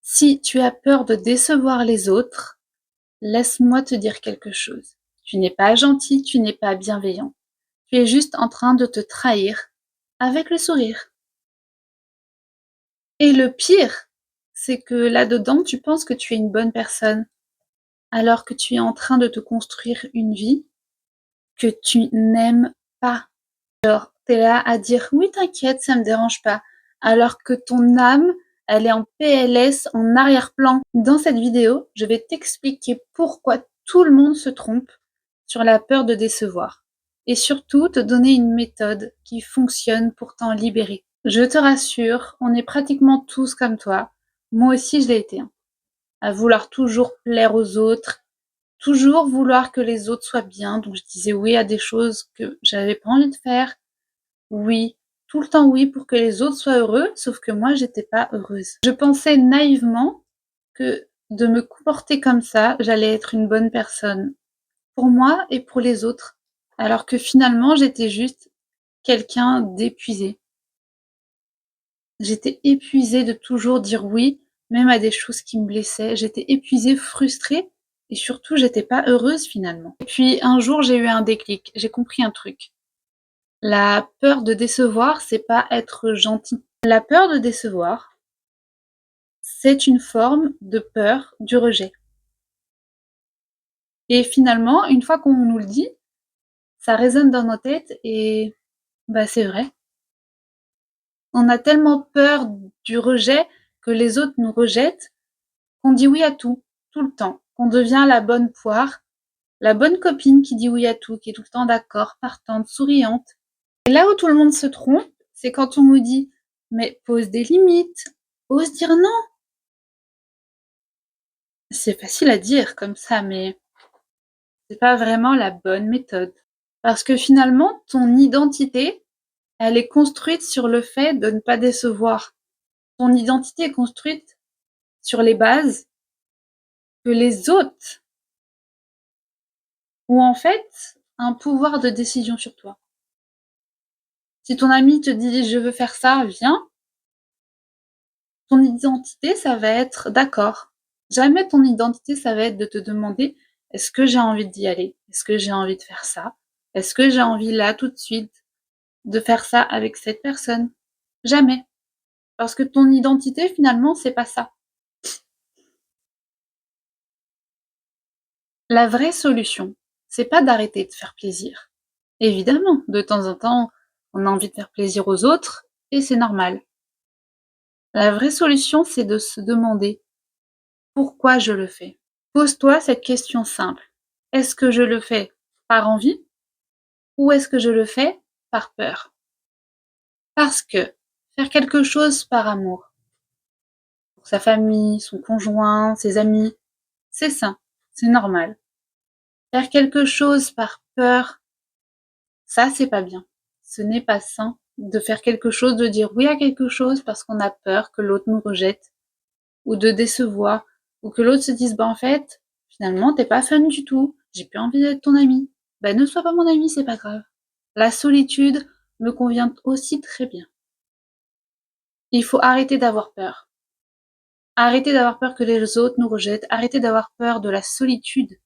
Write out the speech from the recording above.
Si tu as peur de décevoir les autres, laisse-moi te dire quelque chose. Tu n'es pas gentil, tu n'es pas bienveillant. Tu es juste en train de te trahir avec le sourire. Et le pire, c'est que là-dedans, tu penses que tu es une bonne personne, alors que tu es en train de te construire une vie que tu n'aimes pas. T'es là à dire oui, t'inquiète, ça me dérange pas, alors que ton âme, elle est en PLS, en arrière-plan. Dans cette vidéo, je vais t'expliquer pourquoi tout le monde se trompe sur la peur de décevoir, et surtout te donner une méthode qui fonctionne pour t'en libérer. Je te rassure, on est pratiquement tous comme toi. Moi aussi, je l'ai été, hein, à vouloir toujours plaire aux autres, toujours vouloir que les autres soient bien. Donc je disais oui à des choses que j'avais pas envie de faire. Oui, tout le temps oui pour que les autres soient heureux, sauf que moi j'étais pas heureuse. Je pensais naïvement que de me comporter comme ça, j'allais être une bonne personne pour moi et pour les autres, alors que finalement j'étais juste quelqu'un d'épuisé. J'étais épuisée de toujours dire oui, même à des choses qui me blessaient. J'étais épuisée, frustrée et surtout j'étais pas heureuse finalement. Et puis un jour j'ai eu un déclic, j'ai compris un truc. La peur de décevoir, c'est pas être gentil. La peur de décevoir, c'est une forme de peur du rejet. Et finalement, une fois qu'on nous le dit, ça résonne dans nos têtes et bah c'est vrai. On a tellement peur du rejet, que les autres nous rejettent, qu'on dit oui à tout le temps. Qu'on devient la bonne poire, la bonne copine qui dit oui à tout, qui est tout le temps d'accord, partante, souriante. Et là où tout le monde se trompe, c'est quand on nous dit mais pose des limites, ose dire non. C'est facile à dire comme ça, mais c'est pas vraiment la bonne méthode. Parce que finalement, ton identité, elle est construite sur le fait de ne pas décevoir. Ton identité est construite sur les bases que les autres ont en fait un pouvoir de décision sur toi. Si ton ami te dit je veux faire ça, viens, ton identité, ça va être d'accord. Jamais ton identité, ça va être de te demander est-ce que j'ai envie d'y aller? Est-ce que j'ai envie de faire ça? Est-ce que j'ai envie là tout de suite de faire ça avec cette personne? Jamais. Parce que ton identité, finalement, c'est pas ça. La vraie solution, c'est pas d'arrêter de faire plaisir. Évidemment, de temps en temps, on a envie de faire plaisir aux autres et c'est normal. La vraie solution, c'est de se demander pourquoi je le fais. Pose-toi cette question simple. Est-ce que je le fais par envie ou est-ce que je le fais par peur? Parce que faire quelque chose par amour, pour sa famille, son conjoint, ses amis, c'est sain, c'est normal. Faire quelque chose par peur, ça c'est pas bien. Ce n'est pas sain de faire quelque chose, de dire oui à quelque chose parce qu'on a peur que l'autre nous rejette, ou de décevoir, ou que l'autre se dise bah en fait, finalement t'es pas fun du tout, j'ai plus envie d'être ton ami. Ben ne sois pas mon ami, c'est pas grave. La solitude me convient aussi très bien. Il faut arrêter d'avoir peur. Arrêter d'avoir peur que les autres nous rejettent, arrêter d'avoir peur de la solitude.